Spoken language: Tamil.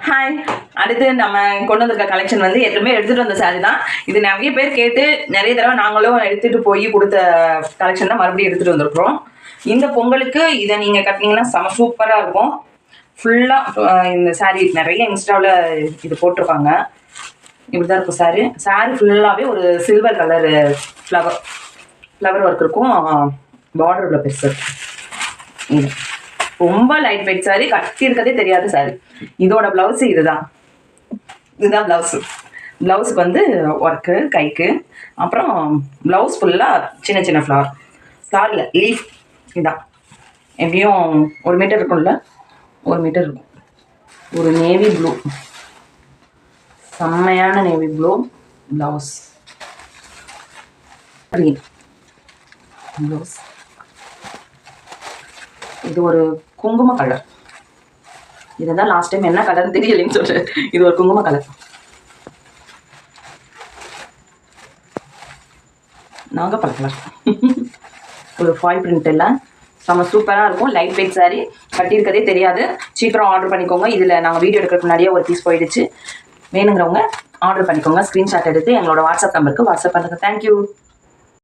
ஹாய். அடுத்து நம்ம கொண்டு வந்திருக்க கலெக்ஷன் வந்து எப்பவுமே எடுத்துகிட்டு வந்த சாரி தான். இது நிறைய பேர் கேட்டு நிறைய தடவை நாங்களும் எடுத்துகிட்டு போய் கொடுத்த கலெக்ஷன் தான் மறுபடியும் எடுத்துகிட்டு வந்திருக்கிறோம். இந்த பொங்கலுக்கு இதை நீங்கள் கட்டினீங்கன்னா செம சூப்பராக இருக்கும். ஃபுல்லாக இந்த சாரீ நிறைய இன்ஸ்டாவில் இது போட்டிருப்பாங்க. இப்படி தான் இருக்கும் சாரீ. சாரீ ஃபுல்லாகவே ஒரு சில்வர் கலரு ஃப்ளவர் ஒர்க் இருக்கும். பார்டர் உள்ள பெருசு இது ரொம்ப லைட் வெயிட் சாரி. கட்டி இருக்கதே தெரியாது சாரி. இதோட பிளவுஸ் இதுதான் பிளவுஸுக்கு வந்து ஒர்க்கு கைக்கு. அப்புறம் பிளவுஸ் ஃபுல்லாக சின்ன சின்ன ஃப்ளவரில் லீஃப். இதான் எப்படியும் 1 மீட்டர் இருக்கும்ல, 1 மீட்டர் இருக்கும். ஒரு நேவி ப்ளூ, செம்மையான navy blue blouse. Green blouse. இது ஒரு குங்கும கலர். இதுதான் லாஸ்ட் டைம் என்ன கலர்னு தெரியலைன்னு சொல்லிட்டு இது ஒரு குங்கும கலர். நாகப்பழ கலர். ஒரு ஃபாயில் பிரிண்ட் எல்லாம் செம்ம சூப்பராக இருக்கும். Light weight sorry. கட்டியிருக்கதே தெரியாது. சீக்கிரம் ஆர்டர் பண்ணிக்கோங்க. இதில் நாங்கள் வீடியோ எடுக்கிறதுக்கு முன்னாடியே ஒரு பீஸ் போயிடுச்சு. வேணுங்கிறவங்க ஆர்டர் பண்ணிக்கோங்க. ஸ்க்ரீன்ஷாட் எடுத்து எங்களோட வாட்ஸ்அப் நம்பருக்கு வாட்ஸ்அப் பண்ணுங்கள். தேங்க்யூ.